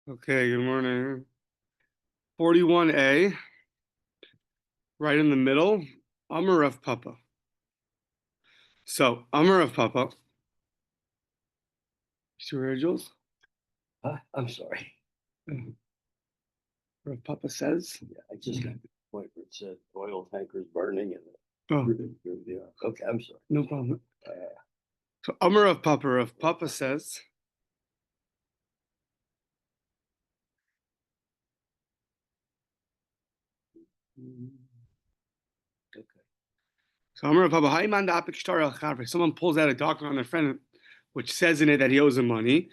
Okay, good morning. 41a, right in the middle, Amar of Papa. So, Amar of Papa. See where Jules? I'm sorry. Rav Papa says. Yeah, I just got to the point where it said oil tankers burning and Oh, okay, I'm sorry. no problem. So, Amar of Papa says. Okay. So, Amar of Papa, Haiman da apik shtar al chavre. Someone pulls out a document on their friend, which says in it that he owes him money.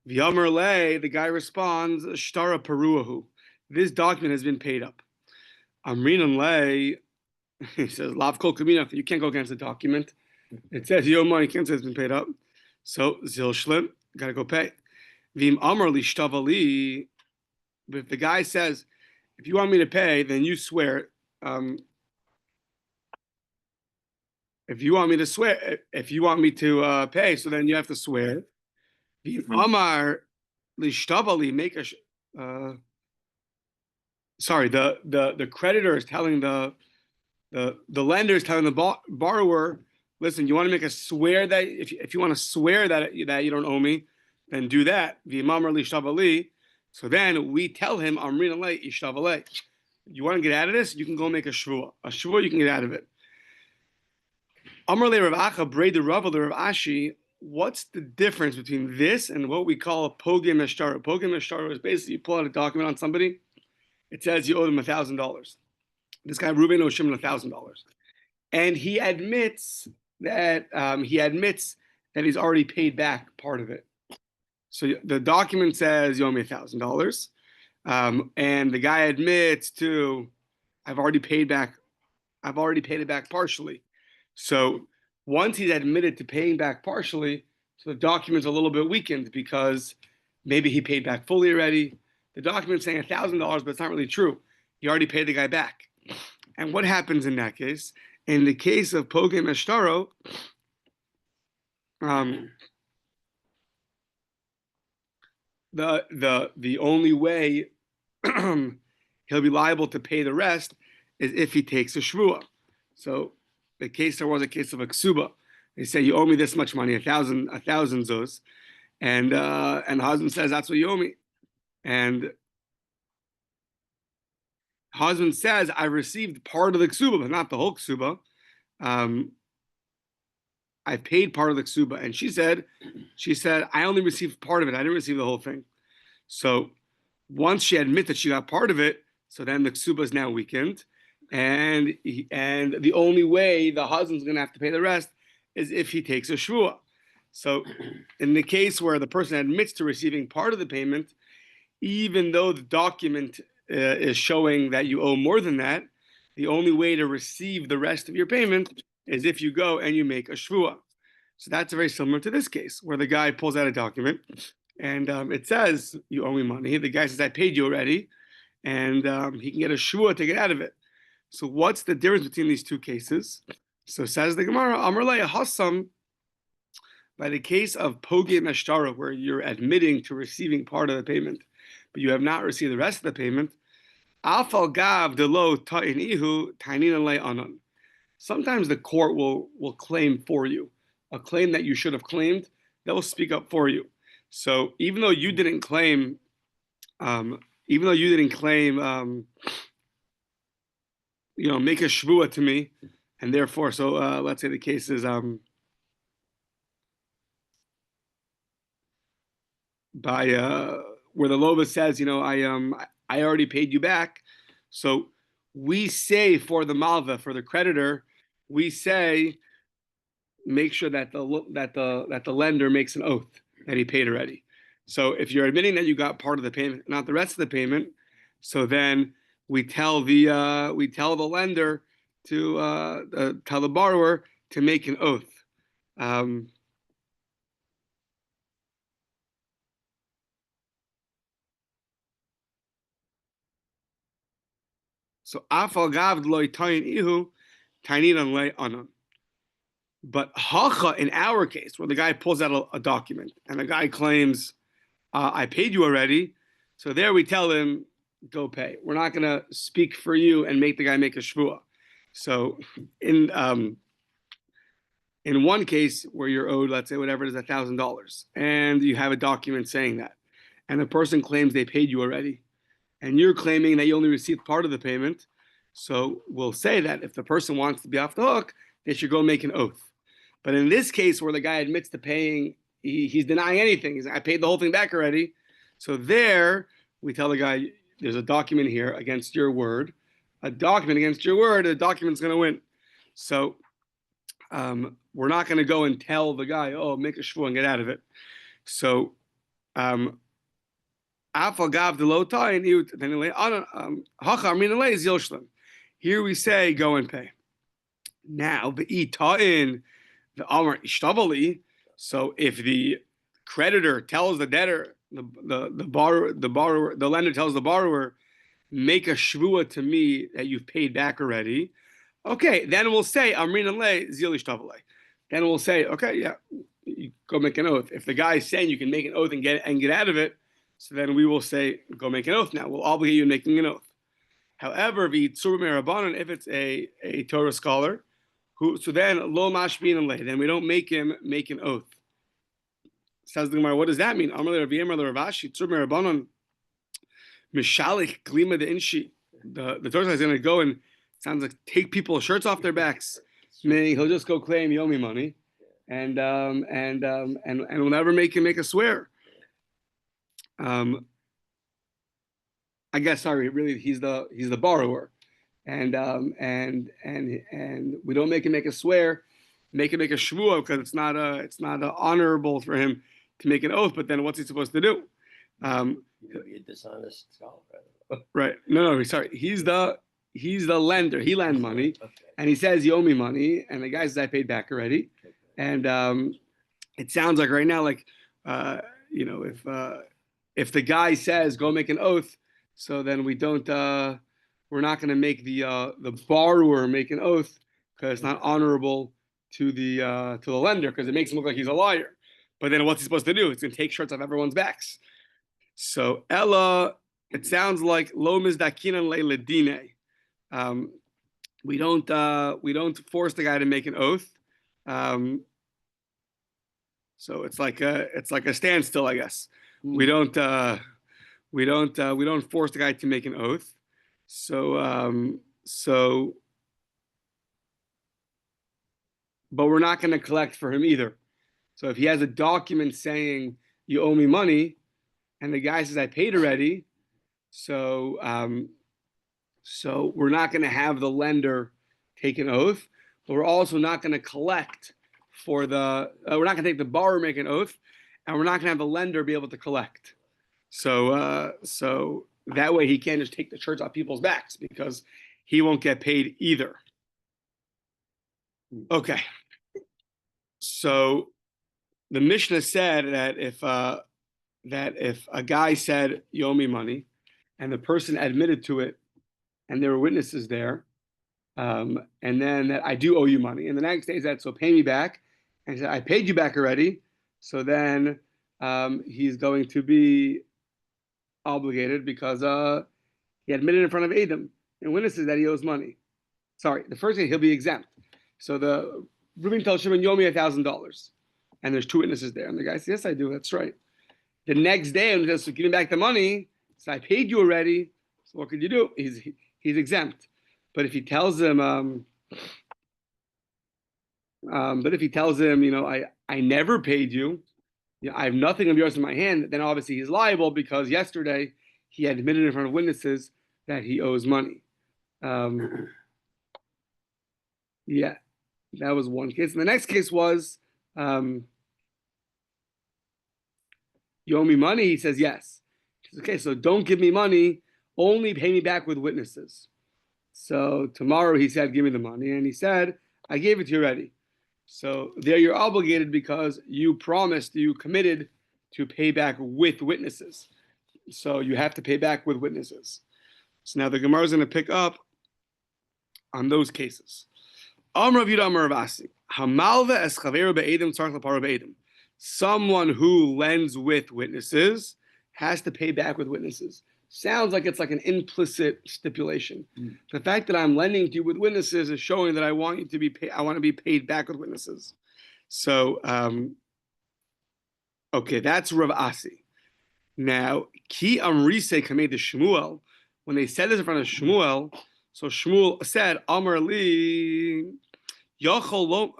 V'yamar lei, the guy responds, shtara peruahu. This document has been paid up. Amrinan lei. He says, Lav kol kamina, you can't go against the document. It says your money can't say it's been paid up. So zil shlim, gotta go pay. Vim amar li shtavali. But if the guy says, if you want me to pay, then you swear. If you want me to swear, if you want me to pay, so then you have to swear. Vim amar li shtavali, make a. Sorry, the creditor is telling the lender is telling the borrower, listen, you want to make a swear that if you want to swear that you don't owe me, then do that. So then we tell him, you want to get out of this? You can go make a shvuah. A shvuah, you can get out of it. What's the difference between this and what we call a pogim eshtara? Pogim eshtara is basically you pull out a document on somebody. It says you owe them $1,000. This guy Reuben owes Shimon $1,000, and he admits that he's already paid back part of it. So the document says you owe me $1,000, and the guy admits to, I've already paid it back partially. So once he's admitted to paying back partially, so the document's a little bit weakened because maybe he paid back fully already. The document's saying $1,000, but it's not really true. He already paid the guy back. And what happens in that case? In the case of Pogem Eshtaro, the only way he'll be liable to pay the rest is if he takes a shvuah. So there was a case of a ksuba. They say you owe me this much money, a thousand zuz, and the husband says that's what you owe me, and husband says I received part of the ksuba, but not the whole ksuba. I paid part of the ksuba, and she said I only received part of it. I didn't receive the whole thing. So once she admits that she got part of it, so then the ksuba is now weakened, and the only way the husband's going to have to pay the rest is if he takes a shvuah. So in the case where the person admits to receiving part of the payment, even though the document is showing that you owe more than that, the only way to receive the rest of your payment is if you go and you make a shvuah. So that's very similar to this case, where the guy pulls out a document and it says you owe me money. The guy says I paid you already, and he can get a shvuah to get out of it. So what's the difference between these two cases? So says the Gemara, Amar le Hassam, by the case of pogim eshtara, where you're admitting to receiving part of the payment, but you have not received the rest of the payment, Afal gav delo ta'inihu ta'inin le anan. Sometimes the court will claim for you a claim that you should have claimed. They'll speak up for you. So even though you didn't claim, make a shvuah to me, and therefore, so let's say the case is by where the lova says, I already paid you back. So we say for the malva, for the creditor, we say make sure that the lender makes an oath that he paid already. So if you're admitting that you got part of the payment, not the rest of the payment, so then we tell the lender to tell the borrower to make an oath. So afal gav loy tayin ihu taininan loy anan. But hacha in our case, where the guy pulls out a document and the guy claims, "I paid you already," So there we tell him, go pay. We're not going to speak for you and make the guy make a shvuah. So in one case where you're owed, let's say whatever it is, $1,000, and you have a document saying that, and the person claims they paid you already, and you're claiming that you only received part of the payment, so we'll say that if the person wants to be off the hook, they should go make an oath. But in this case where the guy admits to paying, he's denying anything. He's like, I paid the whole thing back already. So there, we tell the guy, there's a document here against your word. A document against your word, the document's going to win. So we're not going to go and tell the guy, oh, make a shvuah and get out of it. So here we say, go and pay. Now, the amar ishtabali. So if the creditor tells the debtor, the lender tells the borrower, make a shvuah to me that you've paid back already. Okay, then we'll say amrin alei zil ishtabali. Then we'll say, okay, yeah, you go make an oath. If the guy is saying you can make an oath and get out of it, so then we will say, go make an oath now. We'll obligate you in making an oath. However, if it's a Torah scholar, so then lo mashbin alei, then we don't make him make an oath. Says the Gemara, what does that mean? The Torah is going to go and sounds like take people's shirts off their backs. Meaning he'll just go claim Yomi money, and we'll never make him make a swear. I guess sorry, really he's the borrower, and we don't make him make a swear, make him make a shvuah because it's not honorable for him to make an oath. But then what's he supposed to do? You'd be a dishonest scholar. Right? No, sorry. He's the lender. He lends money, okay. And he says you owe me money, and the guy says I paid back already. Okay. And it sounds like right now, like if the guy says go make an oath, so then we don't. We're not going to make the borrower make an oath because it's not honorable to the lender because it makes him look like he's a liar. But then what's he supposed to do? He's going to take shirts off everyone's backs. So Ella, it sounds like lo mizdakinan le'ledine. We don't force the guy to make an oath. So it's like a standstill, I guess. We don't force the guy to make an oath. So but we're not going to collect for him either. So if he has a document saying you owe me money, and the guy says I paid already, so we're not going to have the lender take an oath, but we're also not going to collect for the. We're not going to take the borrower make an oath, and we're not going to have the lender be able to collect. So that way he can't just take the shirts off people's backs because he won't get paid either. Okay. So the Mishnah said that if a guy said you owe me money, and the person admitted to it, and there were witnesses there, and then that I do owe you money, and the next day he said, so pay me back, and he said I paid you back already, so then he's going to be obligated because he admitted in front of Adam and witnesses that he owes money. Sorry, the first day he'll be exempt. So the Reuben tells Shimon, you owe me $1,000, and there's two witnesses there, and the guy says, yes, I do. That's right. The next day, when he says, so give me back the money, so I paid you already. So what could you do? He's exempt. But if he tells him, I never paid you, I have nothing of yours in my hand, then obviously he's liable because yesterday he had admitted in front of witnesses that he owes money. Yeah, that was one case. And the next case was, you owe me money? He says, yes. He says, okay, so don't give me money, only pay me back with witnesses. So tomorrow he said, give me the money. And he said, I gave it to you already. So there you're obligated because you committed to pay back with witnesses. So you have to pay back with witnesses. So now the Gemara is going to pick up on those cases. Someone who lends with witnesses has to pay back with witnesses. Sounds like it's like an implicit stipulation. The fact that I'm lending to you with witnesses is showing that I want you to be paid. I want to be paid back with witnesses. So, okay, that's Rav Asi. Now, Ki Amrise Kamei de Shmuel, when they said this in front of Shmuel, so Shmuel said, Amar Li, Yochol Lo.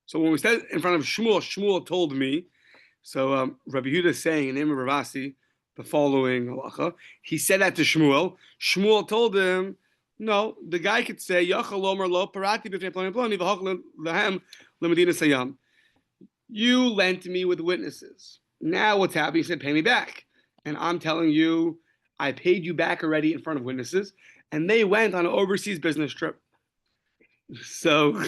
So when we said in front of Shmuel, Shmuel told me. So Rabbi Yehuda is saying in the name of Rav Asi the following halacha. He said that to Shmuel. Shmuel told him, no, the guy could say, Yachal Omer Lo Parati B'Fnei Ploni Ploni V'Hach Lahem L'Medina Sayam. You lent me with witnesses. Now what's happening? He said, pay me back. And I'm telling you, I paid you back already in front of witnesses. And they went on an overseas business trip. So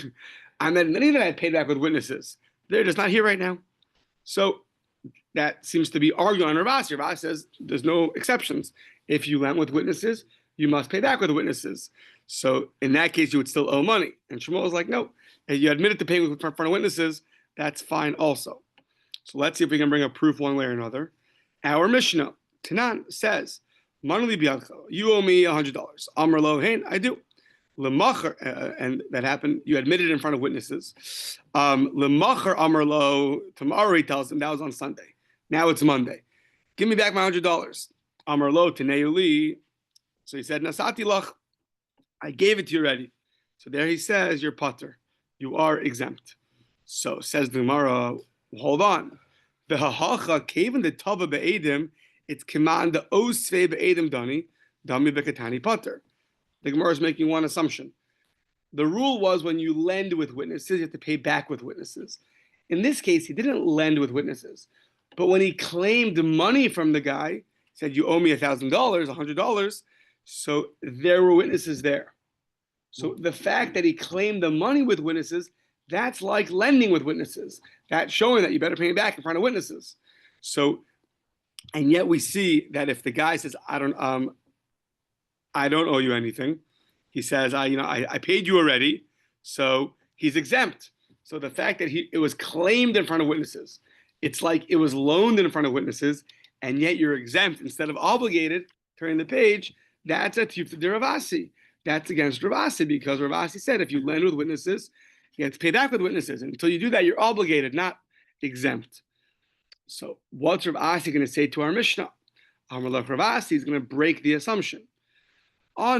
I'm admitting that I paid back with witnesses. They're just not here right now. So that seems to be arguing on Rav Asi. Rav Asi says there's no exceptions. If you lent with witnesses, you must pay back with witnesses. So in that case, you would still owe money. And Shmuel was like, no, if you admitted to paying in front of witnesses, that's fine also. So let's see if we can bring a proof one way or another. Our Mishnah, Tanan, says, Manuli Bianco, you owe me $100. Amar Lo Hein, I do. Lemacher, and that happened, you admitted in front of witnesses. Lemacher Amar Lo, tomorrow he tells him, that was on Sunday. Now it's Monday. Give me back my $100. Amar Lo, Teneuli. So he said, Nasati Lach, I gave it to you already. So there he says, you're putter. You are exempt. So says the Gemara, hold on. The hahacha kaven the tava be'edim, it's command the osve be'edim dani, dami bekatani putter. The Gemara is making one assumption. The rule was when you lend with witnesses, you have to pay back with witnesses. In this case, he didn't lend with witnesses. But when he claimed money from the guy, he said, you owe me $1,000, $100, so there were witnesses there. So the fact that he claimed the money with witnesses, that's like lending with witnesses. That's showing that you better pay him back in front of witnesses. So, and yet we see that if the guy says, I don't owe you anything. He says, I paid you already, so he's exempt. So the fact that it was claimed in front of witnesses, it's like it was loaned in front of witnesses, and yet you're exempt instead of obligated. Turning the page, that's a tifta de Rav Asi. That's against Rav Asi because Rav Asi said if you lend with witnesses, you have to pay back with witnesses. And until you do that, you're obligated, not exempt. So what's Rav Asi going to say to our Mishnah? Rav Asi is going to break the assumption. I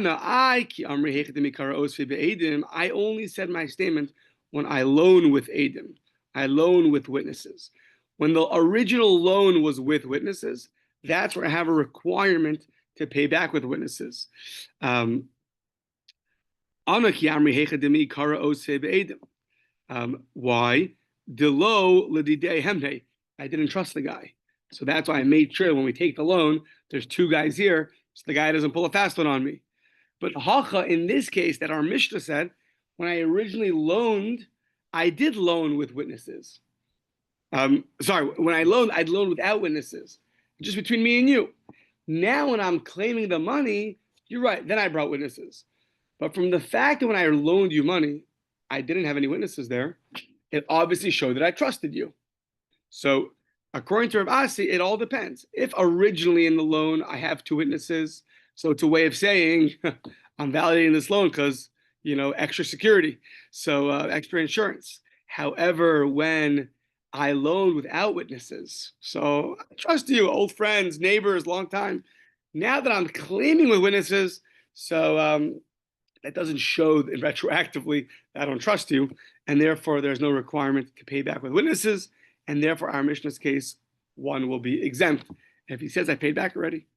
only said my statement when I loan with Edim. I loan with witnesses. When the original loan was with witnesses, that's where I have a requirement to pay back with witnesses. Why? I didn't trust the guy. So that's why I made sure when we take the loan, there's two guys here, so the guy doesn't pull a fast one on me. But hacha, in this case, that our Mishnah said, when I originally loaned, I did loan with witnesses. When I loaned, I'd loan without witnesses, just between me and you. Now, when I'm claiming the money, you're right, then I brought witnesses. But from the fact that when I loaned you money, I didn't have any witnesses there, it obviously showed that I trusted you. So, according to Rav Asi, it all depends. If originally in the loan I have two witnesses, so it's a way of saying I'm validating this loan because, extra security, so extra insurance. However, when I loaned without witnesses, so I trust you, old friends, neighbors, long time. Now that I'm claiming with witnesses, so that doesn't show retroactively that I don't trust you, and therefore there's no requirement to pay back with witnesses, and therefore our Mishnah's case, one will be exempt. If he says I paid back already.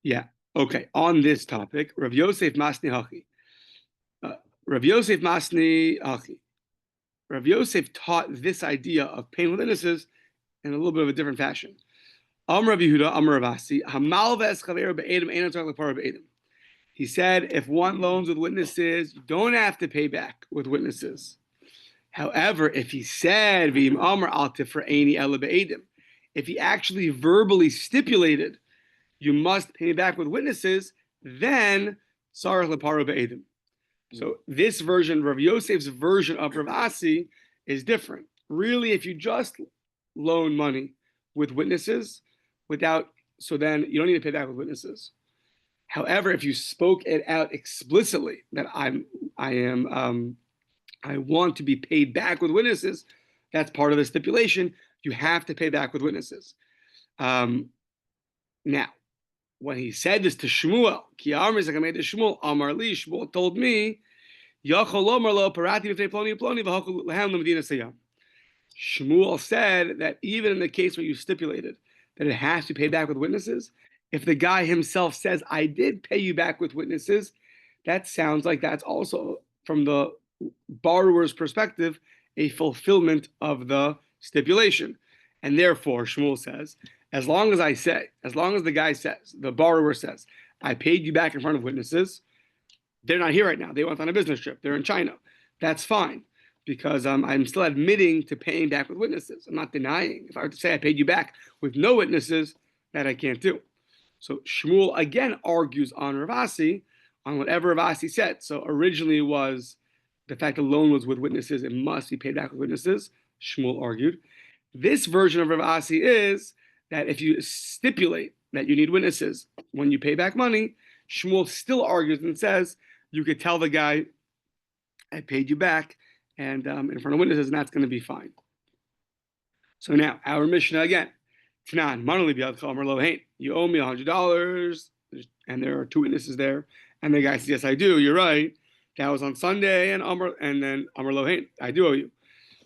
Yeah. Okay. On this topic, Rav Yosef Masni Hachi. Rav Yosef Masni Hachi. Rav Yosef taught this idea of paying with witnesses in a little bit of a different fashion. Rav Yehuda, Rav Asi, Hamal v'eschaver be'edem eino tzarich lepar be'edem. He said, if one loans with witnesses, you don't have to pay back with witnesses. However, if he said, V'im Amar al tifra'eni ela be'edem, if he actually verbally stipulated, you must pay back with witnesses, then tzarich lepar be'edem. So this version, Rav Yosef's version of Rav Asi, is different. Really, if you just loan money with witnesses, so then you don't need to pay back with witnesses. However, if you spoke it out explicitly that I want to be paid back with witnesses, that's part of the stipulation. You have to pay back with witnesses. Now, when he said this to Shmuel, Shmuel told me, Shmuel said that even in the case where you stipulated that it has to be paid back with witnesses, if the guy himself says, I did pay you back with witnesses, that sounds like that's also, from the borrower's perspective, a fulfillment of the stipulation. And therefore, Shmuel says, as long as the guy says, the borrower says, I paid you back in front of witnesses, they're not here right now. They went on a business trip. They're in China. That's fine, because I'm still admitting to paying back with witnesses. I'm not denying. If I were to say I paid you back with no witnesses, that I can't do. So Shmuel again argues on Ravasi, on whatever Ravasi said. So originally it was the fact the loan was with witnesses, it must be paid back with witnesses. Shmuel argued. This version of Ravasi is that if you stipulate that you need witnesses when you pay back money, Shmuel still argues and says you could tell the guy, I paid you back, and in front of witnesses, and that's going to be fine. So now, our Mishnah again. Tanan, you owe me $100, and there are two witnesses there. And the guy says, yes, I do, you're right. That was on Sunday, and then Amar Lo, hey, I do owe you.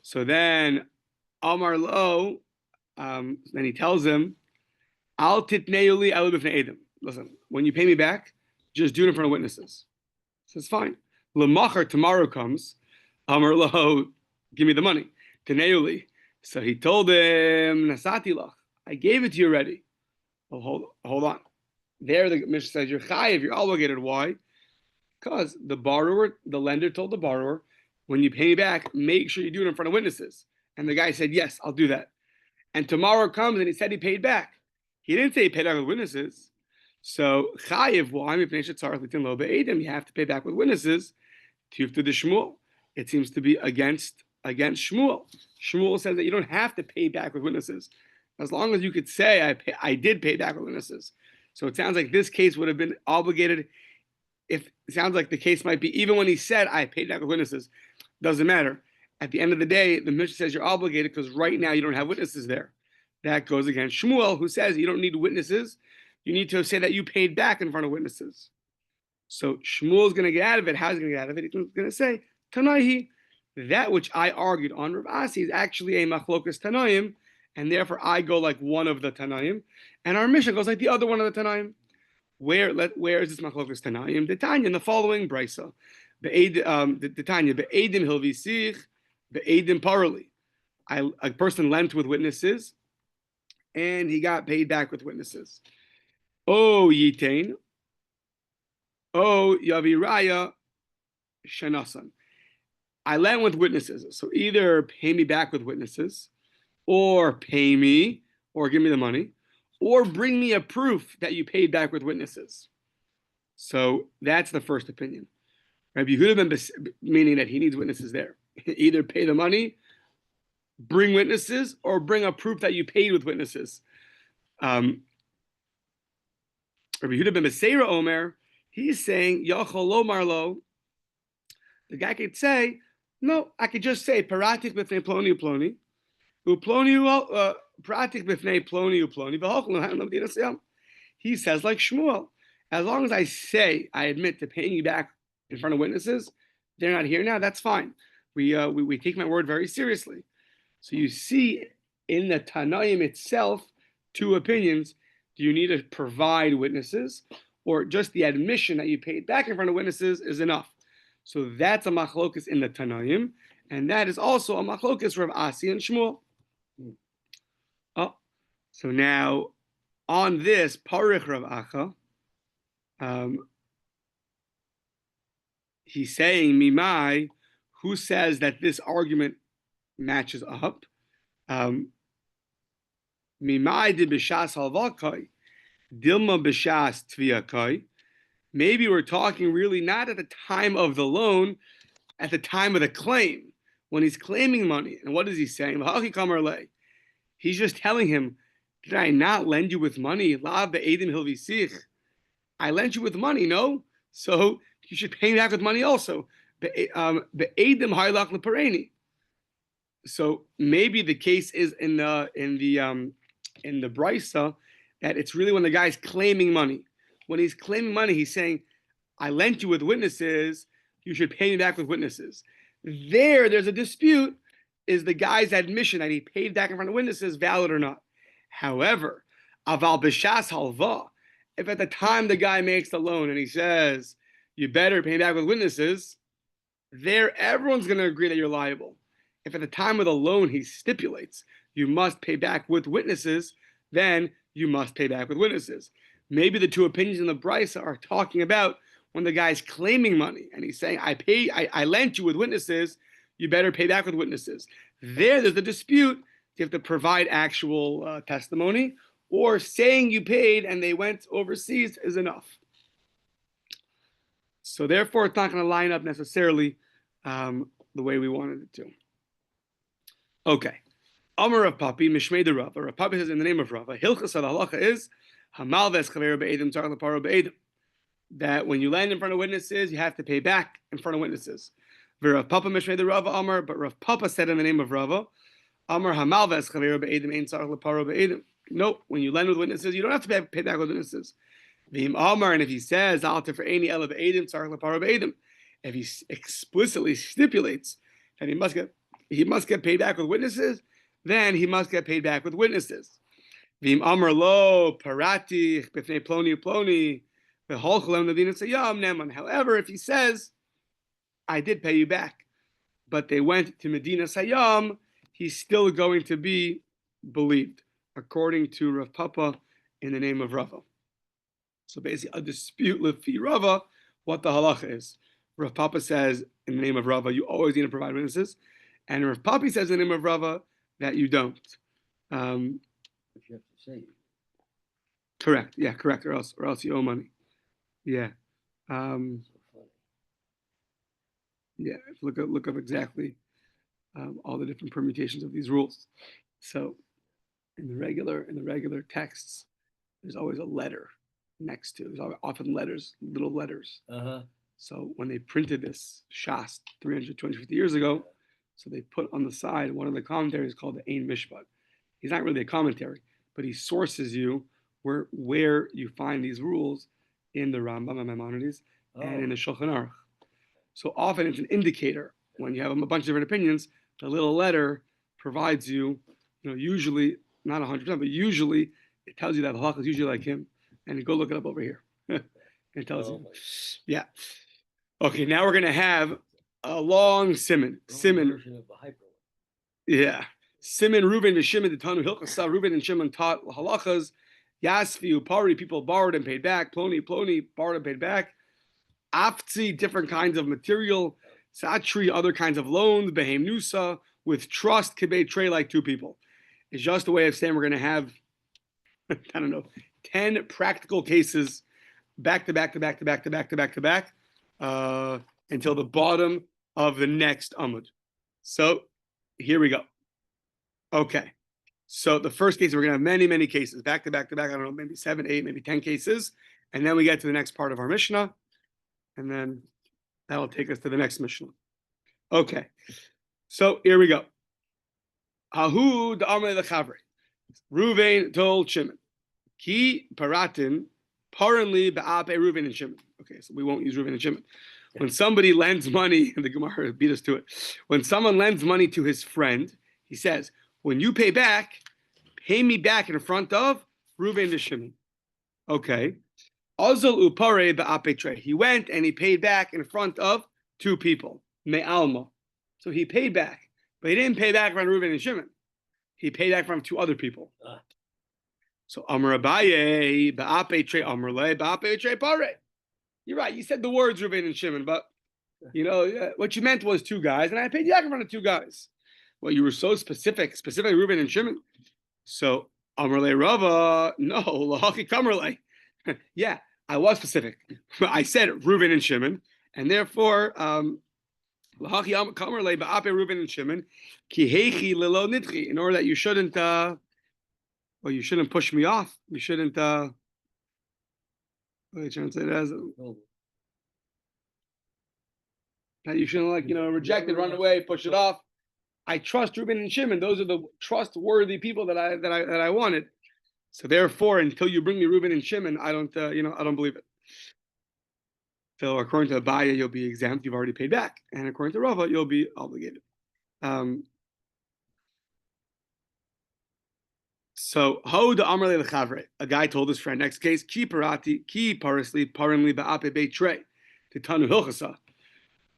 So then Amar Lo, then he tells him, Al titneuli elu b'fnei edim. Listen, when you pay me back, just do it in front of witnesses. So it's fine. L'machar, tomorrow comes, Amar Lo, give me the money. Tneuli. So he told him, Nasati lach, I gave it to you already. Well, hold on. There the Mishnah says you're chayiv, you're obligated. Why? Because the lender told the borrower, when you pay me back, make sure you do it in front of witnesses. And the guy said, yes, I'll do that. And tomorrow comes and he said he paid back. He didn't say he paid back with witnesses. So chayiv, why? You have to pay back with witnesses. Tufta de Shmuel. It seems to be against Shmuel. Shmuel says that you don't have to pay back with witnesses, as long as you could say I did pay back with witnesses. So it sounds like this case would have been obligated. It sounds like the case might be even when he said I paid back with witnesses, doesn't matter. At the end of the day, the Mishnah says you're obligated because right now you don't have witnesses there. That goes against Shmuel, who says you don't need witnesses. You need to say that you paid back in front of witnesses. So Shmuel's going to get out of it. How's he going to get out of it? He's going to say, Tanaihi, that which I argued on Rav Asi is actually a machlokas Tanaim, and therefore I go like one of the Tanaim, and our Mishnah goes like the other one of the Tanaim. Where is this machlokas Tanaim? The Tanya in the following brisa. The Tanya, be'edim hilvisich, be'edim parali. A person lent with witnesses, and he got paid back with witnesses. Oh yitain, oh yaviraya shenasan. I lent with witnesses, so either pay me back with witnesses, or pay me, or give me the money, or bring me a proof that you paid back with witnesses. So that's the first opinion. Rabbi Yehuda meaning that he needs witnesses there. Either pay the money, bring witnesses, or bring a proof that you paid with witnesses. Rabbi Yehuda ben Beseira Omer, he's saying, Yachol lo marlo. The guy could say, no, I could just say, Paratik b'fnei ploni uploni, uploni paratik b'fnei ploni uploni, v'hochel. He says like Shmuel, as long as I say, I admit to paying you back in front of witnesses, they're not here now, that's fine. We take my word very seriously. So you see in the Tanaim itself, two opinions. Do you need to provide witnesses, or just the admission that you paid back in front of witnesses is enough? So that's a machlokus in the Tanaim, and that is also a machlokus Rav Asi and Shmuel. Oh, so now on this Parich Rav Acha, he's saying Mimai, who says that this argument matches up. Mimai di b'shas halvakai, dilma b'shas tviakai. Maybe we're talking really not at the time of the loan, at the time of the claim. when he's claiming money. And what is he saying? He's just telling him, did I not lend you with money? I lent you with money, no? So you should pay me back with money also. So maybe the case is in the brisa that it's really when the guy's claiming money. When he's claiming money, he's saying, I lent you with witnesses, you should pay me back with witnesses. There's a dispute. Is the guy's admission that he paid back in front of witnesses valid or not? However, aval b'shas halva, if at the time the guy makes the loan and he says, you better pay back with witnesses, everyone's going to agree that you're liable. If at the time of the loan he stipulates you must pay back with witnesses, then you must pay back with witnesses. Maybe the two opinions in the brisa are talking about when the guy's claiming money and he's saying, I lent you with witnesses, you better pay back with witnesses. There's a dispute. You have to provide actual testimony, or saying you paid and they went overseas is enough. So therefore, it's not going to line up necessarily the way we wanted it to. Okay. Amar Rav Papi, Mishmei de Rava. Rav Papi says in the name of Rava, Hilchas halacha is Hamalves Chaver Be'edim Tzarech Leparo Be'edim. That when you land in front of witnesses, you have to pay back in front of witnesses. Rav Papa Mishmei de Rava Amar, but Rav Papa said in the name of Rava, Amar Hamalves Chaver Be'edim Ein Tzarech Leparo Be'edim. Nope, when you lend with witnesses, you don't have to pay back with witnesses. V'im Amar, and if he says Al Tifre'eni Ela Be'edim Tzarech Leparo Be'edim, if he explicitly stipulates that he must get paid back with witnesses, then he must get paid back with witnesses. V'im Amar lo parati b'fnei ploni ploni v'hol cholem nadin sayam neman. However, if he says, I did pay you back, but they went to Medina Sayyam, he's still going to be believed, according to Rav Papa in the name of Rava. So basically, a dispute lefi Rava, what the halacha is. Rav Papa says in the name of Rava, you always need to provide witnesses, and Rav Papi says in the name of Rava that you don't. But you have to say. Correct. Yeah, correct. Or else you owe money. Yeah. Yeah. Look up exactly all the different permutations of these rules. So in the regular texts, there's always a letter next to. There's often little letters. So when they printed this Shas 350 years ago, so they put on the side one of the commentaries called the Ein Mishpat. He's not really a commentary, but he sources you where you find these rules in the Rambam and Maimonides and in the Shulchan Aruch. So often it's an indicator when you have a bunch of different opinions. The little letter provides you, usually not 100%, but usually it tells you that the halakha is usually like him. And you go look it up over here. It tells you. Yeah. Okay, now we're going to have a long siman. Yeah. Siman, Reuven, and Shimon, the Tanu, Hilchasa, Reuven, and Shimon taught halachas. Yasfi, Upari, people borrowed and paid back. Ploni, borrowed and paid back. Aftzi, different kinds of material. Satri, other kinds of loans. Behem Nusa, with trust, Kibay Trey, like two people. It's just a way of saying we're going to have, 10 practical cases back to back until the bottom of the next Amud. So here we go. Okay. So the first case, we're going to have many, many cases back to back. I don't know, maybe 7, 8, maybe 10 cases. And then we get to the next part of our Mishnah. And then that'll take us to the next Mishnah. Okay. So here we go. Ahu the Amr the Chavre. Reuven told Shimon. Ki paratin paranli ba'ape Reuven and Shimon. Okay, so we won't use Reuven and Shimon. When somebody lends money, and the Gemara beat us to it. When someone lends money to his friend, he says, when you pay back, pay me back in front of Reuven and Shimon. Okay. Azal upare ba'ape tre. He went and he paid back in front of two people. Me'alma. So he paid back, but he didn't pay back in front of Reuven and Shimon. He paid back in front of two other people. So Amar Abaye, ba'ape tre Amrle, ba'ape tre pare. You're right. You said the words Reuven and Shimon, but what you meant was two guys, and I paid you back in front of two guys. Well, you were so specifically Reuven and Shimon. So Amrle Rava, no, lahaki kamrle. Yeah, I was specific. I said Reuven and Shimon, and therefore Reuben and Shimon, in order that you shouldn't, you shouldn't push me off. You shouldn't. What are you trying to say that as? That you shouldn't reject it, run away, push it off. I trust Reuben and Shimon; those are the trustworthy people that I wanted. So therefore, until you bring me Reuben and Shimon, I don't believe it. So according to Abaya, you'll be exempt; you've already paid back, and according to Rava, you'll be obligated. So ho the Amar lechavre, a guy told his friend. Next case, ki parasli parimli ba'ape beitre to tanu hilchasa.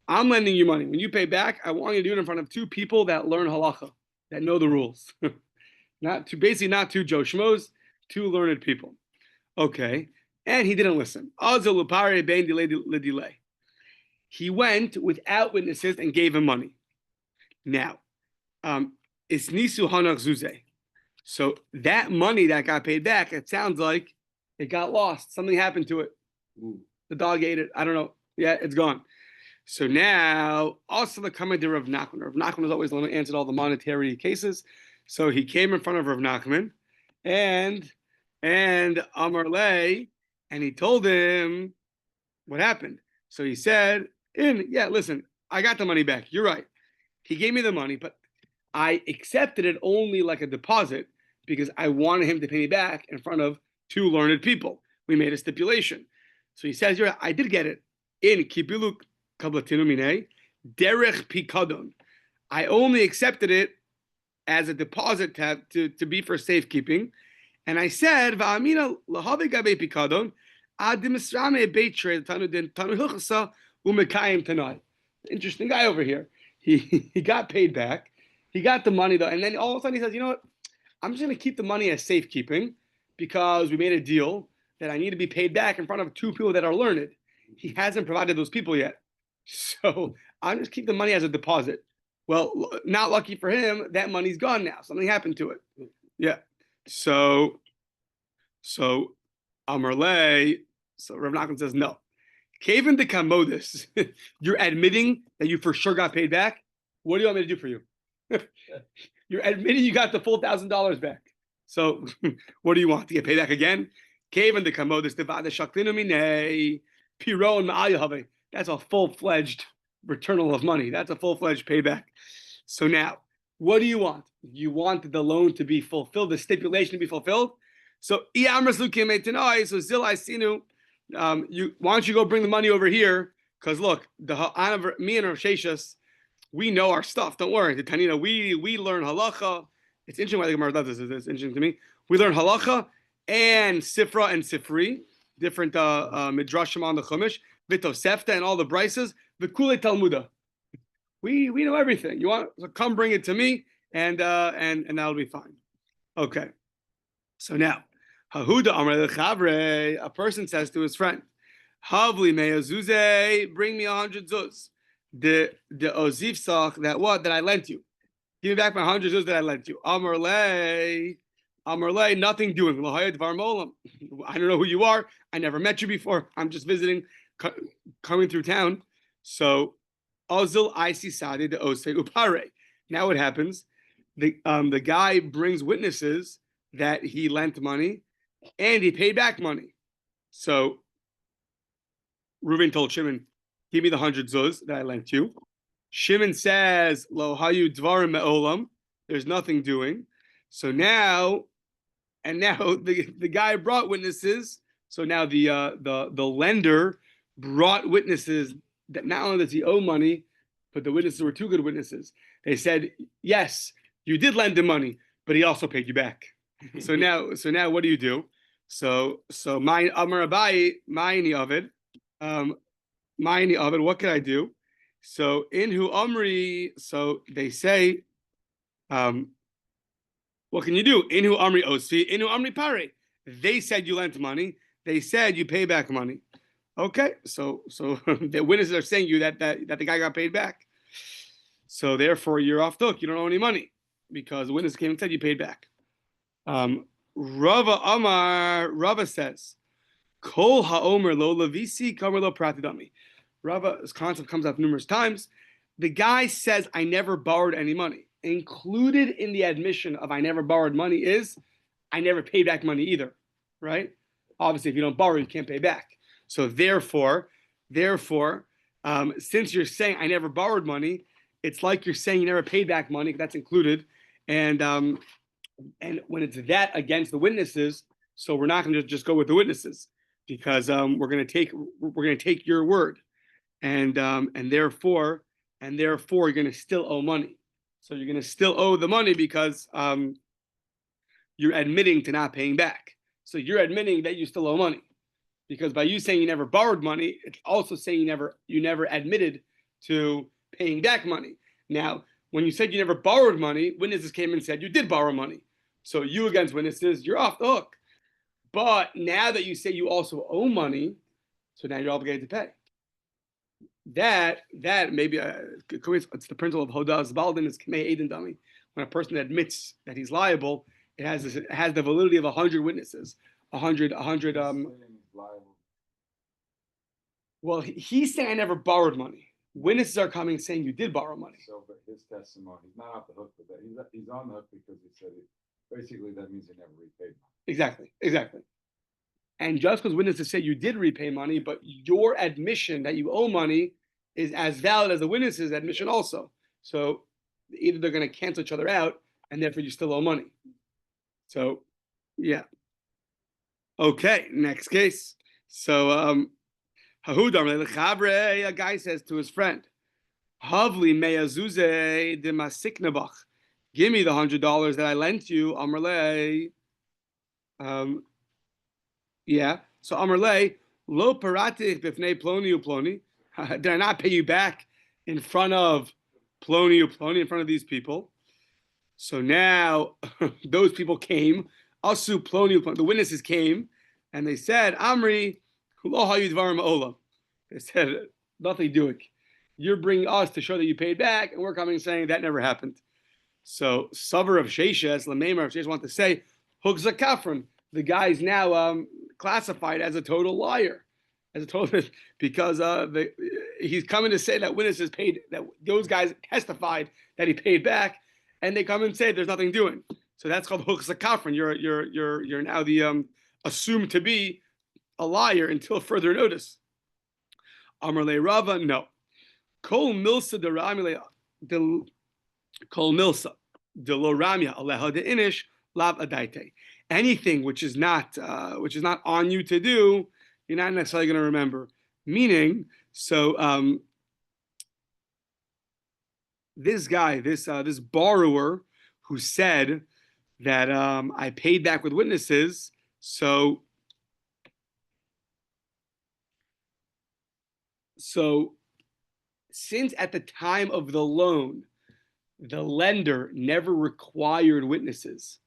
I'm lending you money. When you pay back, I want you to do it in front of two people that learn halacha, that know the rules. Not two Joe Schmoes, two learned people. Okay. And he didn't listen. He went without witnesses and gave him money. Now, it's nisu hanach zuze. So that money that got paid back, it sounds like it got lost. Something happened to it. The dog ate it. I don't know. Yeah, it's gone. So now, also the comment to Rav Nachman. Rav Nachman has always answered all the monetary cases. So he came in front of Rav Nachman and Amar Lei, and he told him what happened. So he said, listen, I got the money back. You're right. He gave me the money, but I accepted it only like a deposit because I wanted him to pay me back in front of two learned people. We made a stipulation. So he says, you're right, I did get it. In Kibilu Kablatinu Mine, Derech Pikadon. I only accepted it as a deposit to be for safekeeping. And I said, Va'amina lahavi gabe pikadon, adimisrame beitre tanu hilchasa umekayim tanai. Interesting guy over here. He got paid back. He got the money though, and then all of a sudden he says, you know what? I'm just going to keep the money as safekeeping because we made a deal that I need to be paid back in front of two people that are learned. He hasn't provided those people yet, so I'm just keep the money as a deposit. Well, not lucky for him, that money's gone now. Something happened to it. Yeah. So Amarle, so Rav Nachman says, no. Kaven de Kamodis, you're admitting that you for sure got paid back? What do you want me to do for you? You're admitting you got the full $1,000 back. So what do you want? To get paid back again? Kaven de Kamodis, Devada Shaklinu Mine, Piro and Ma'ayahave. That's a full-fledged returnal of money. That's a full-fledged payback. So now, what do you want? You want the loan to be fulfilled, the stipulation to be fulfilled? So so Zil Sinu, why don't you go bring the money over here? Because look, me and Rav Sheshas, we know our stuff. Don't worry. The Tanina, we learn halacha. It's interesting why the Gemara does this. It's interesting to me. We learn halacha and sifra and sifri, different midrashim on the chumash, vitosefta and all the brises, v'kulei talmuda. We know everything. You want to come bring it to me, and that'll be fine. Okay. So now, Hahuda Amar Lechavre, a person says to his friend, Havli me'azuze, bring me 100 zuz. The ozif that I lent you. Give me back my 100 zuz that I lent you. Amar Le, nothing doing. Lahayat varmolam. I don't know who you are. I never met you before. I'm just visiting, coming through town. So Ozil Isi Sadi the Ose Upare. Now what happens? The guy brings witnesses that he lent money and he paid back money. So Reuben told Shimon, give me the 100 zuz that I lent you. Shimon says, Lo hayu dvarim me'olam. There's nothing doing. So now the guy brought witnesses. So now the lender brought witnesses that not only does he owe money, but the witnesses were two good witnesses. They said, yes, you did lend him money, but he also paid you back. So now what do you do? So my Amar Abai, ma'ini Ovid, what can I do? So inhu Amri, so they say, what can you do? Inhu Amri Osfi, inhu Amri Pare. They said you lent money. They said you pay back money. Okay, so the witnesses are saying you that the guy got paid back. So therefore you're off the hook. You don't owe any money because the witness came and said you paid back. Rava says, Kol haomer lo levisi kamer lo pratidami. Rava's concept comes up numerous times. the guy says, I never borrowed any money. Included in the admission of I never borrowed money is I never paid back money either, right? Obviously, if you don't borrow, you can't pay back. So therefore, since you're saying I never borrowed money, it's like you're saying you never paid back money. That's included, and when it's that against the witnesses, so we're not going to just go with the witnesses because we're going to take your word, and therefore you're going to still owe money. So you're going to still owe the money because you're admitting to not paying back. So you're admitting that you still owe money. Because by you saying you never borrowed money, it's also saying you never admitted to paying back money. Now, when you said you never borrowed money, witnesses came and said you did borrow money. So you against witnesses, you're off the hook. But now that you say you also owe money, so now you're obligated to pay. That maybe it's the principle of Hodas Baldin is Kamei Aiden Dami. When a person admits that he's liable, it has the validity of 100 witnesses. 100 Well, he's saying I never borrowed money. Witnesses are coming saying you did borrow money. So, but his testimony, he's not off the hook for that. He's on the hook because he said it. Basically, that means he never repaid money. Exactly. And just because witnesses say you did repay money, but your admission that you owe money is as valid as the witness's admission also. So either they're going to cancel each other out, and therefore you still owe money. So, yeah. Okay, next case. So, a guy says to his friend, Havli meyazuze de masiknebach. Give me the $100 that I lent you, Amrle. Yeah. So Amrle, lo parati bifnei ploni uploni. Did I not pay you back in front of ploni uploni, in front of these people? So now those people came. Asu ploni uploni. The witnesses came and they said, Amri, lo hayu dvarim olam. They said, nothing doing. You're bringing us to show that you paid back, and we're coming saying that never happened. So, Savar of Sheshes, Lameimar of Sheshes want to say, Hugza Kafran, the guy is now classified as a total liar, because he's coming to say that witnesses paid, that those guys testified that he paid back, and they come and say there's nothing doing. So that's called Hugza Kafran. You're now the assumed to be a liar until further notice. Amrle Rava, no. Kol milsa de ramile kol milsa de lo ramya aleha de inish lav adaite. Anything which is not on you to do, you're not necessarily going to remember. Meaning, so this guy, this borrower who said that I paid back with witnesses, so since at the time of the loan, the lender never required witnesses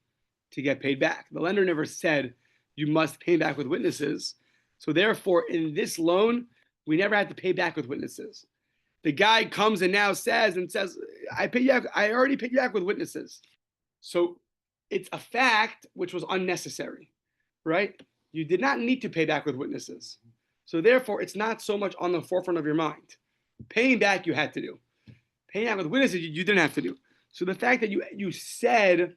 to get paid back. The lender never said you must pay back with witnesses. So therefore, in this loan, we never had to pay back with witnesses. The guy comes and now says, I already paid you back with witnesses. So it's a fact which was unnecessary, right? You did not need to pay back with witnesses. So therefore, it's not so much on the forefront of your mind. Paying back, you had to do. Paying out with witnesses, you didn't have to do. So the fact that you said,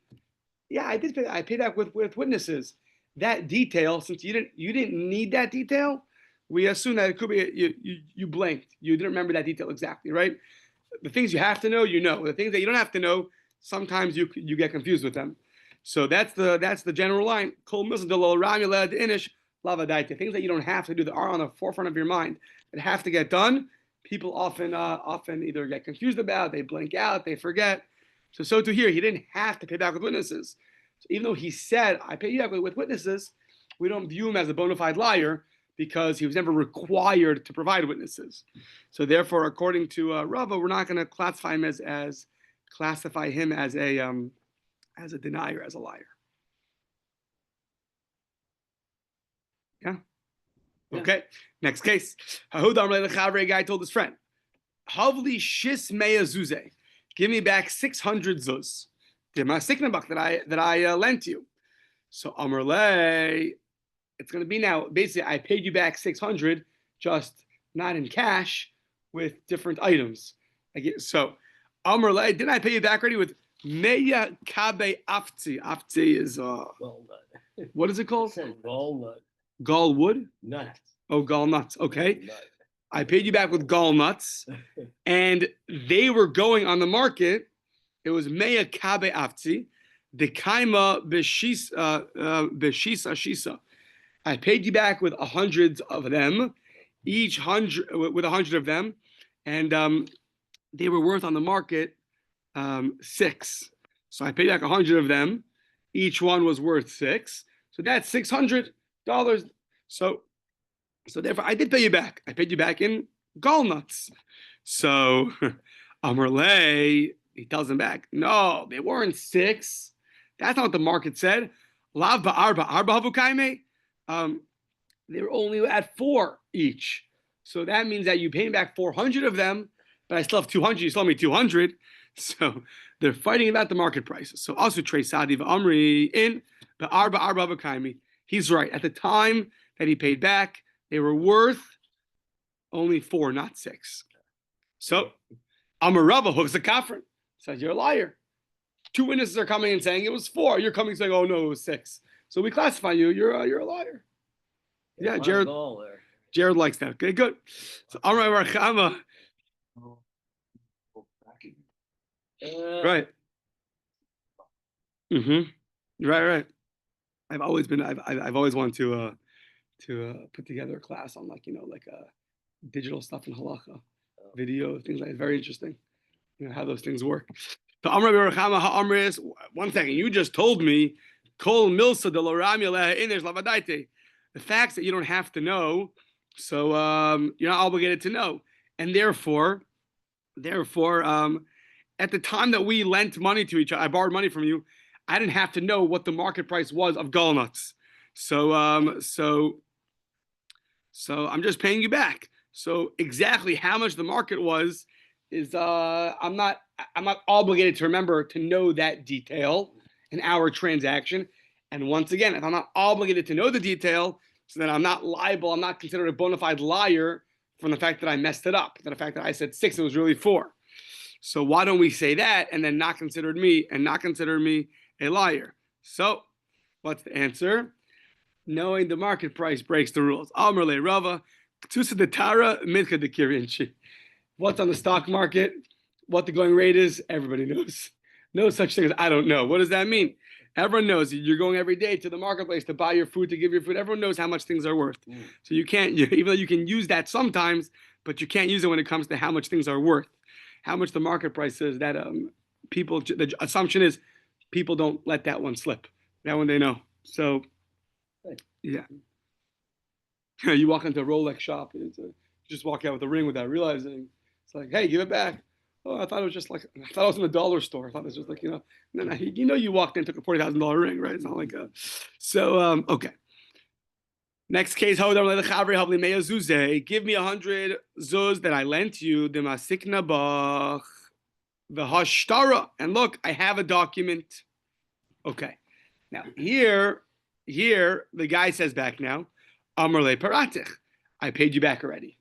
yeah, I did pay, I paid back with witnesses, that detail, since you didn't need that detail, we assume that it could be you blanked. You didn't remember that detail exactly, right? The things you have to know, you know. The things that you don't have to know, sometimes you get confused with them. So that's the general line. Things that you don't have to do, that are on the forefront of your mind, that have to get done, people often either get confused about, they blank out, they forget. So to here, he didn't have to pay back with witnesses. So even though he said, I pay you back with witnesses, we don't view him as a bona fide liar because he was never required to provide witnesses. So therefore, according to Rava, we're not going to classify him as a denier, as a liar. Yeah. Okay. Next case. A guy told his friend, Havli shis meya zuze. Give me back 600 zuz. Give my siknabach that I lent you. So Amrle, it's going to be now, basically, I paid you back 600, just not in cash, with different items. So, Amrle, didn't I pay you back already with Meya Kabe Afti? Afti is Walnut. what is it It called? says walnut, Gall wood? nut. Oh, gall nuts. Okay. Nut. I paid you back with gall nuts, and they were going on the market. It was Meya Kabe Afti, the Kaima Beshisa Shisa. I paid you back with 100 of them, each 100 with 100 of them, and they were worth on the market 6. So I paid back 100 of them. Each one was worth 6. So that's $600. So therefore, I did pay you back. I paid you back in gall nuts. So Amrle, he tells him back, no, they weren't 6. That's not what the market said. Lav ba'arba havukaime. They were only at 4 each. So that means that you paid me back 400 of them, but I still have 200. You still owe me 200. So they're fighting about the market prices. So also Trey Sadi Amri in ba'arba havukaime. He's right. At the time that he paid back, they were worth only 4, not 6. So Amarava hooks the kafran. Says, you're a liar. 2 witnesses are coming and saying it was 4. You're coming saying, oh no, it was 6. So we classify you. You're a liar. Yeah, Jared. Jared likes that. Okay, good. So Amar Barchama. Right. Right. I've always wanted to put together a class on digital stuff in halacha, video, things like that. It's very interesting, how those things work. So Amar Berachama ha'amris. One second, you just told me kol milsa de lorami aleha inish lavadaite. The facts that you don't have to know, so you're not obligated to know, and therefore, at the time that we lent money to each other, I borrowed money from you. I didn't have to know what the market price was of gall nuts. So I'm just paying you back. So exactly how much the market was is I'm not obligated to remember to know that detail in our transaction. And once again, if I'm not obligated to know the detail, so then I'm not liable. I'm not considered a bona fide liar from the fact that I messed it up. The fact that I said 6, it was really 4. So why don't we say that and then not consider me a liar? So what's the answer? Knowing the market price breaks the rules. Amrle Rava, Tusa de Tara, Midka de Kirinchi. What's on the stock market? What the going rate is? Everybody knows. No such thing as I don't know. What does that mean? Everyone knows you're going every day to the marketplace to buy your food, to give your food. Everyone knows how much things are worth. So you can't, even though you can use that sometimes, but you can't use it when it comes to how much things are worth. How much the market price is, that the assumption is people don't let that one slip. That one they know. So, yeah. You walk into a Rolex shop, you just walk out with a ring without realizing. It's like, hey, give it back. Oh, I thought it was I thought it was in a dollar store. I thought it was just no, you walked in, took a $40,000 ring, right? It's not like a. So, okay. Next case, give me 100 zuz that I lent you, the masikna bach, the hashtara. And look, I have a document. Okay. Now, here, the guy says back now, Amrle paratich. I paid you back already.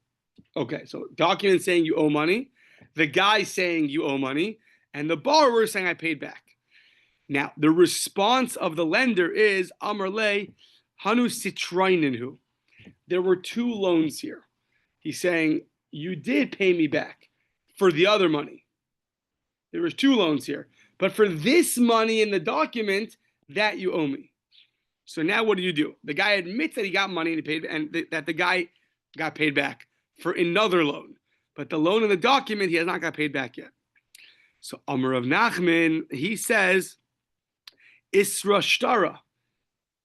Okay, so document saying you owe money, the guy saying you owe money, and the borrower saying I paid back. Now, the response of the lender is Amrle hanu sitrainenhu. There were 2 loans here. He's saying you did pay me back for the other money. There was 2 loans here, but for this money in the document that you owe me. So now what do? The guy admits that he got money and he paid, and that the guy got paid back for another loan, but the loan in the document he has not got paid back yet. So Amar of Nachman, he says, Isra Shtara.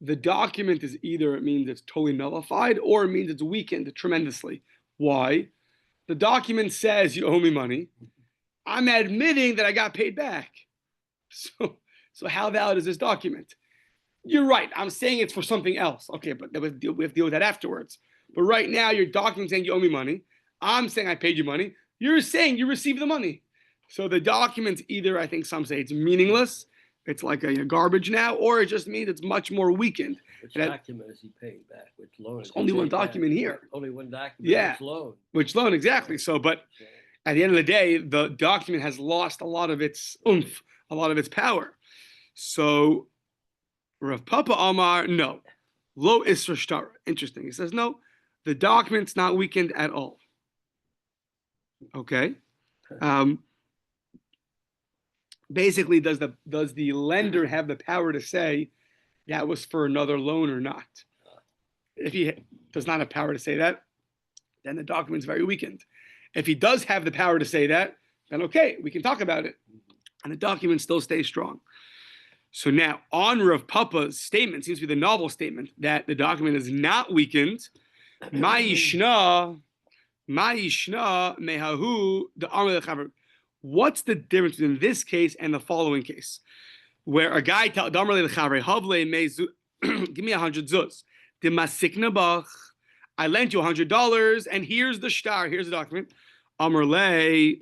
The document is either it means it's totally nullified or it means it's weakened tremendously. Why? The document says you owe me money. I'm admitting that I got paid back. So how valid is this document? You're right. I'm saying it's for something else. Okay, but we have to deal with that afterwards. But right now, your document saying you owe me money. I'm saying I paid you money. You're saying you received the money. So the document's either, I think some say it's meaningless, it's like a garbage now, or it just means it's much more weakened. Which document is he paying back? Which loan? There's only one document here. Only one document. Yeah. Which loan? Which loan, exactly. So, but at the end of the day, the document has lost a lot of its oomph, a lot of its power. So Rav Papa Amar, no. Lo Isra Shtara. Interesting. He says, no, the document's not weakened at all. Okay. Basically, does the lender have the power to say that was for another loan or not? If he does not have power to say that, then the document's very weakened. If he does have the power to say that, then okay, we can talk about it. And the document still stays strong. So now, on Rav Papa's statement, seems to be the novel statement, that the document is not weakened. Ma'ishna mehahu the amar lechaver. What's the difference between this case and the following case, where a guy tells Damar lechaver havle mezu, give me 100 zuz. The masikna bach, I lent you $100, and here's the shtar. Here's the document. Amar le,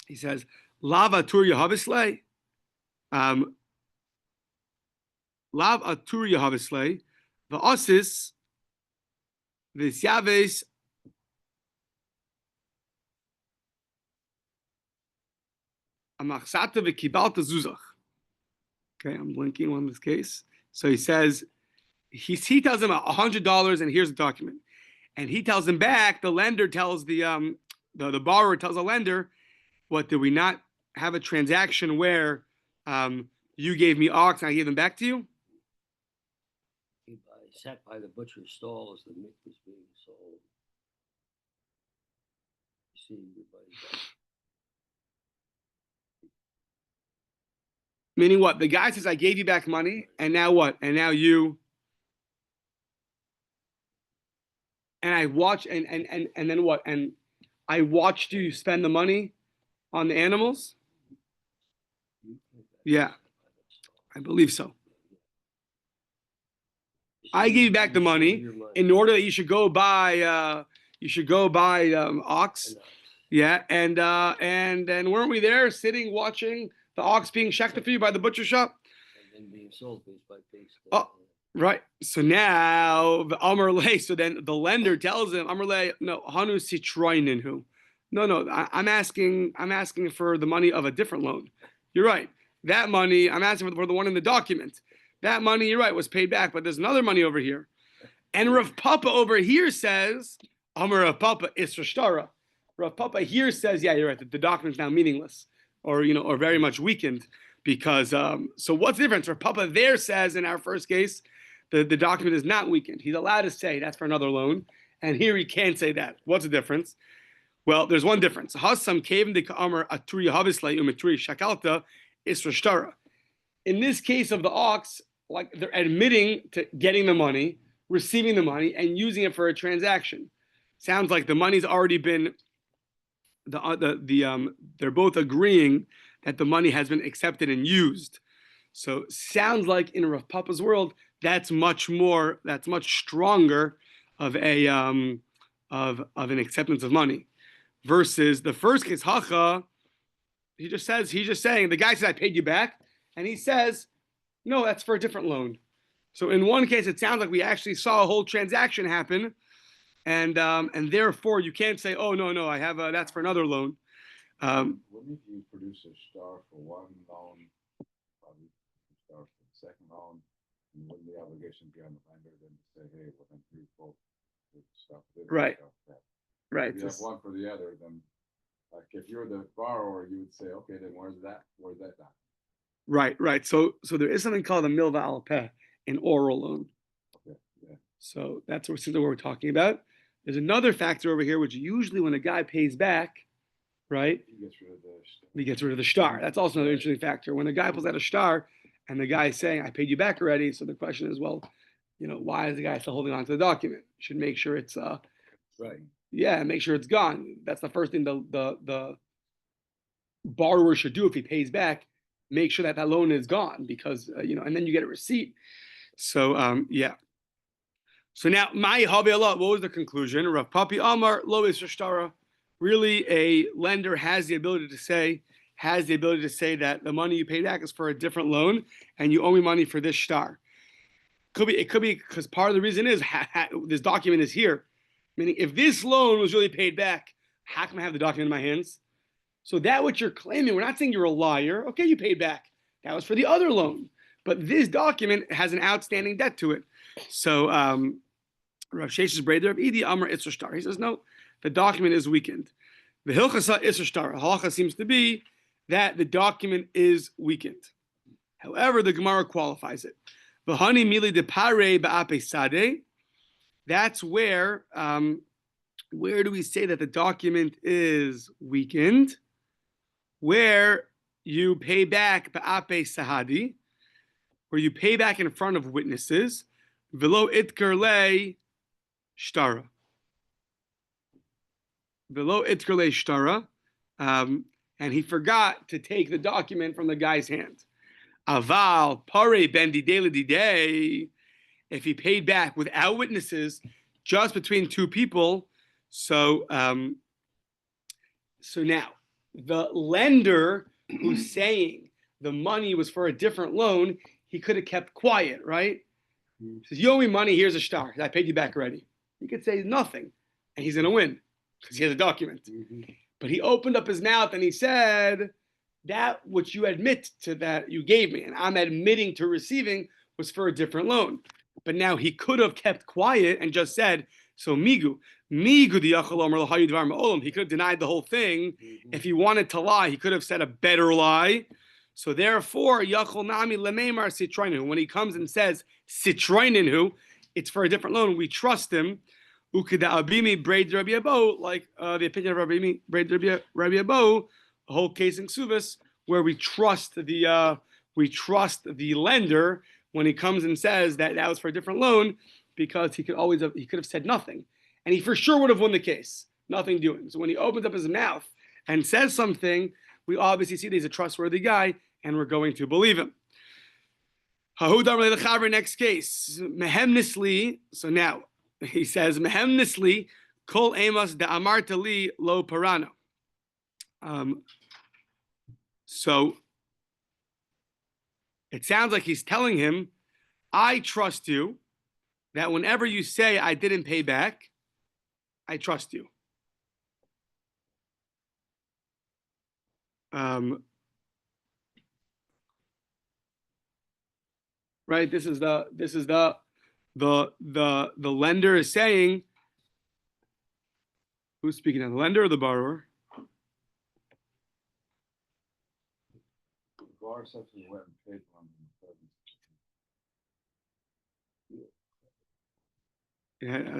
he says, lava tur yahavislei. Lav atur yahavislei. The osis, the syaves. Amachsata v'kibalta zuzach. Okay, I'm blinking on this case. So he says, he tells him $100, and here's the document. And he tells him back, the lender tells the borrower tells the lender, what, did we not have a transaction where you gave me ox and I gave them back to you? He sat by the butcher's stall as the meat was being sold. You see, everybody. Meaning what? The guy says, I gave you back money, and now what? And now you... And I watch, and then what? And I watched you spend the money on the animals? Yeah, I believe so. I gave you back the money in order that you should go buy ox. Yeah, and then weren't we there sitting watching the ox being shechted for you by the butcher shop? And then being sold piece by piece. Oh, right. So now the Amar Le, so then the lender tells him, Amar Le, no, Hanu Sitroinen who? No, I'm asking for the money of a different loan. You're right. That money, I'm asking for the one in the document. That money, you're right, was paid back, but there's another money over here. And Rav Papa over here says, Amar Rav Papa Isra Shtara. Rav Papa here says, yeah, you're right, that the document's now meaningless, or very much weakened, because so what's the difference? Rav Papa there says in our first case, the document is not weakened. He's allowed to say that's for another loan, and here he can't say that. What's the difference? Well, there's one difference. Hasam kevim de ka'amar aturi havislei umeturi shakalta isra shtara. In this case of the ox, like they're admitting to getting the money, receiving the money, and using it for a transaction. Sounds like the money's already been. They're both agreeing that the money has been accepted and used. So sounds like in Rav Papa's world, that's much stronger of an acceptance of money, versus the first case, Hacha. He's just saying, the guy says, I paid you back, and he says, no, that's for a different loan. So in one case, it sounds like we actually saw a whole transaction happen, and therefore you can't say, oh no, I have that's for another loan. Wouldn't you produce a star for one loan, probably a star for the second loan, and wouldn't the obligation be on the lender then to say, hey, well then here's both stuff. Right. Stuff, that. Right. If you have one for the other, then like if you're the borrower, you would say, okay, then where's that done? Right. So there is something called a milva al peh, an oral loan. Okay. Yeah. So that's what we're talking about. There's another factor over here, which usually when a guy pays back, right, he gets rid of the star. That's also another interesting factor. When a guy pulls out a star and the guy is saying, I paid you back already. So the question is, well, why is the guy still holding on to the document? You should make sure it's Right. Yeah, make sure it's gone. That's the first thing the borrower should do if he pays back. Make sure that loan is gone, because and then you get a receipt. So yeah. So now, Mai Havi Allah, what was the conclusion? Rav Papi Amar Lo Isra Shtara. Really, a lender has the ability to say that the money you paid back is for a different loan, and you owe me money for this star. It could be because part of the reason is this document is here. Meaning, if this loan was really paid back, how come I have the document in my hands? So that what you're claiming, we're not saying you're a liar. Okay, you paid back. That was for the other loan. But this document has an outstanding debt to it. So Rav Sheshes Breder of Idi Amar Isser Shtar. He says, no, the document is weakened. The Hilchasa Isser Shtar. Halacha seems to be that the document is weakened. However, the Gemara qualifies it. V'hani mili de pare ba'ape sade. That's where do we say that the document is weakened? Where you pay back ba'ape sahadi, where you pay back in front of witnesses, velo itkerle shtara. Velo itkerle shtara, and he forgot to take the document from the guy's hand. Aval pare ben didei didei. If he paid back without witnesses, just between two people, so now the lender who's saying the money was for a different loan, he could have kept quiet, right? He says, "You owe me money. Here's a star. I paid you back already." He could say nothing, and he's going to win because he has a document. Mm-hmm. But he opened up his mouth and he said, "That which you admit to that you gave me, and I'm admitting to receiving, was for a different loan." But now he could have kept quiet and just said, "So migu the yachol omer l'hayu dvar ma'olam." He could have denied the whole thing. Mm-hmm. If he wanted to lie, he could have said a better lie. So therefore, yachol nami lemeimar sitroinenu. When he comes and says sitroinenu, it's for a different loan. We trust him. Ukeda abimi braid Rabbi Abo, like the opinion of Rabbi braid Rabbi Abo, a whole case in Ksubas, where we trust the lender when he comes and says that was for a different loan, because he could have said nothing, and he for sure would have won the case. Nothing doing. So when he opens up his mouth and says something, we obviously see that he's a trustworthy guy, and we're going to believe him. Next case, mehemnisli. So now he says mehemnisli kol amos de amarta li lo parano. So it sounds like he's telling him, I trust you, that whenever you say I didn't pay back, I trust you. Right? This is the lender is saying, who's speaking now? The lender or the borrower? The borrower says he went and paid for him.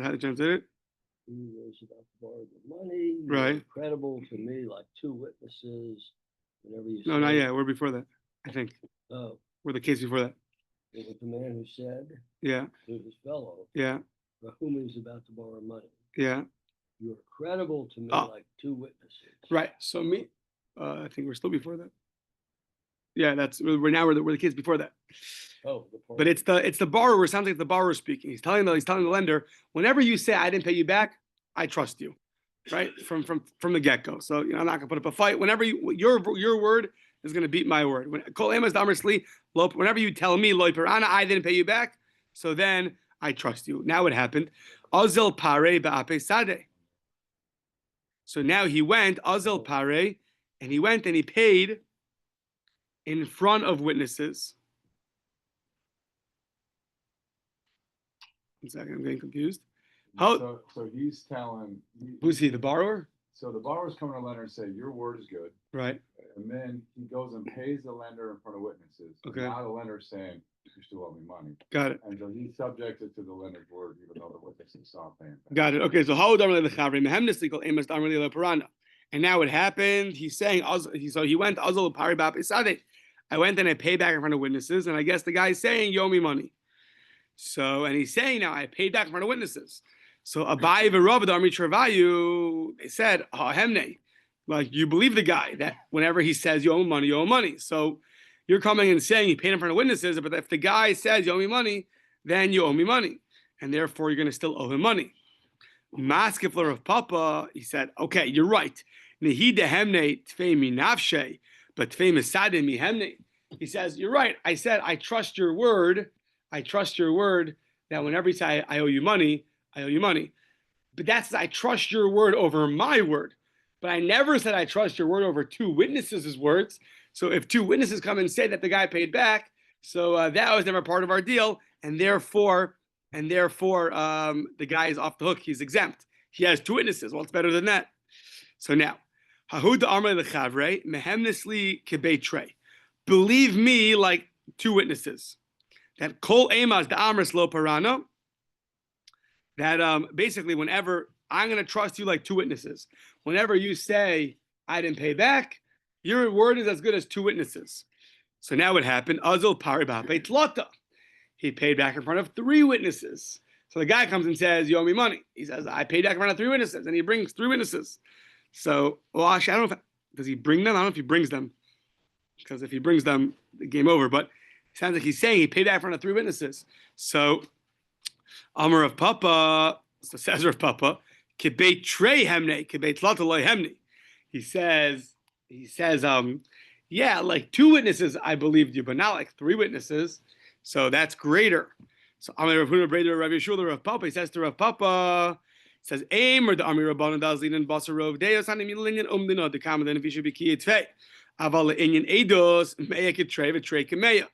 How to translate it? He was about to borrow the money. Right. Credible to me, like two witnesses. Whenever you No, not yet. We're before that, I think. Oh. We're the case before that. It was the man who said to his fellow, for whom he's about to borrow money. Yeah. You're credible to me like two witnesses. Right. So I think we're still before that. Yeah, we're the kids before that. Oh, but it's the borrower. It sounds like the borrower speaking. He's telling the lender, whenever you say I didn't pay you back, I trust you, right? From the get go. So I'm not gonna put up a fight. Whenever your word is gonna beat my word. Whenever you tell me loy parana, I didn't pay you back, so then I trust you. Now what happened? Azel pare ba'ape sade. So now he went azel pare, and he went and he paid in front of witnesses. One second, I'm getting confused. So he's telling... Who's he, the borrower? So the borrower's coming to the lender and say, your word is good. Right. And then he goes and pays the lender in front of witnesses. Okay. Now the lender's saying, you still owe me money. Got it. And so he's subjected to the lender's word, even though the witnesses saw paying back. Got it. Okay, so and now what happened? He's saying, so he went, I went and I paid back in front of witnesses, and I guess the guy's saying, you owe me money. So, and he's saying now, I paid back in front of witnesses. So Abai v'Rav Darmi Travayu, they said, Hemne, like you believe the guy that whenever he says you owe money, you owe money. So you're coming and saying you paid in front of witnesses, but if the guy says you owe me money, then you owe me money, and therefore you're going to still owe him money. Maskefler of Papa, he said, okay, you're right. Nehi dehemne tfei mi nafshe, but tfei misade mi hemne. He says, you're right. I said, I trust your word. I trust your word that whenever you say I owe you money, I owe you money. But that's, I trust your word over my word. but I never said I trust your word over two witnesses' words. So if two witnesses come and say that the guy paid back, so that was never part of our deal, and therefore, the guy is off the hook. He's exempt. He has two witnesses. Well, it's better than that. So now, Hahud Amr lechavre mehemnisli kebeitre. Believe me, like two witnesses. That kol emas the amris lo parano. That basically, whenever I'm going to trust you like two witnesses, whenever you say I didn't pay back, your word is as good as two witnesses. So now what happened? Azul paribape tlata. He paid back in front of three witnesses. So the guy comes and says, "You owe me money." He says, "I paid back in front of three witnesses," and he brings three witnesses. So, well, actually, I don't know if does he bring them. I don't know if he brings them, because if he brings them, the game over. But it sounds like he's saying he paid back in front of three witnesses. So, Amar of Papa, so says Rav Papa, kibet trei hemne, kibet lataloi hemne. He says, yeah, like two witnesses, I believed you, but not like three witnesses. So that's greater. So Amar Rav Huna Breder Rav Yeshua Rav Papa. He says to Rav Papa, he says, Aim or the Amir Rabbanan Dazlin and Basarov Deos Hanim Yilinian Umdino the Kamadan if you should be Kiyatve. Aval Inyan Eidos Meyakit Trey Trey Kameya.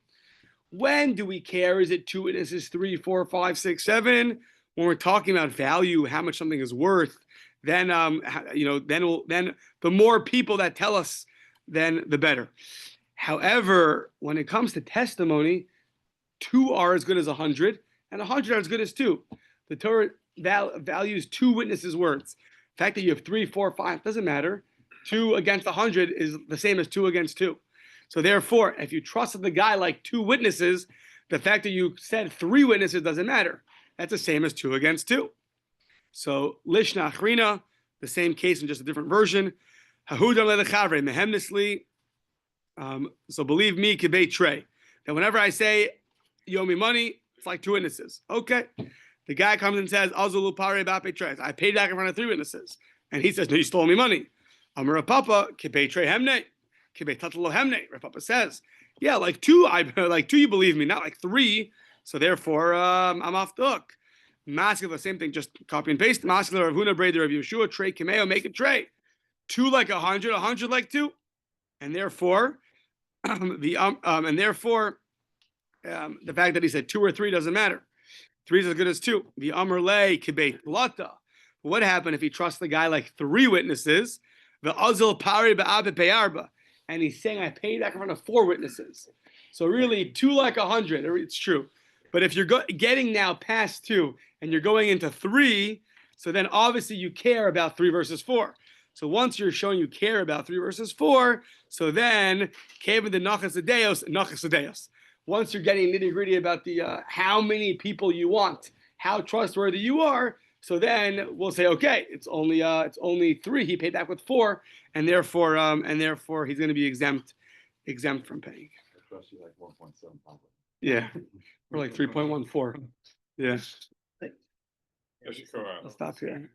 When do we care? Is it two witnesses, 3, 4, 5, 6, 7? When we're talking about value, how much something is worth, then then the more people that tell us, then the better. However, when it comes to testimony, 2 are as good as 100, and 100 are as good as 2. The Torah values two witnesses' words. The fact that you have 3, 4, 5 doesn't matter. 2 against 100 is the same as 2 against 2. So therefore, if you trusted the guy like 2 witnesses, the fact that you said 3 witnesses doesn't matter. That's the same as 2 against 2. So lishna achrina, the same case in just a different version. Hahudam lechavre mehemnisli. So believe me, kibei trey. That whenever I say you owe me money, it's like 2 witnesses. Okay. The guy comes and says, Azulu pare bape trey. I paid back in front of 3 witnesses. And he says, no, you stole me money. Amar Papa, kibei trey hemne. Kibei tatalo hemne. Papa says, yeah, like 2, like 2 you believe me, not like 3. So therefore, I'm off the hook. Maskil, the same thing, just copy and paste. Maskil, Rav Huna, Breder, Rav Yeshua, Trey, Kimeo, make it Trey. 2 like 100, 100 like 2. And therefore, the fact that he said 2 or 3 doesn't matter. 3 is as good as 2. The Amr Lei Kibet Lata. What happened if he trusts the guy like 3 witnesses? The Azil Pari Ba'abe Peyarba. And he's saying I paid back in front of 4 witnesses. So really 2 like 100. It's true. But if you're getting now past 2 and you're going into 3, so then obviously you care about 3 versus 4. So once you're showing you care about 3 versus 4, so then Kevin the Nachas Adeos. Once you're getting nitty gritty about the how many people you want, how trustworthy you are, so then we'll say okay, it's only 3. He paid back with 4, and therefore he's going to be exempt from paying. I trust you like 1.7 probably. Yeah, or like 3.14. Yeah. Let's go out. I'll stop here.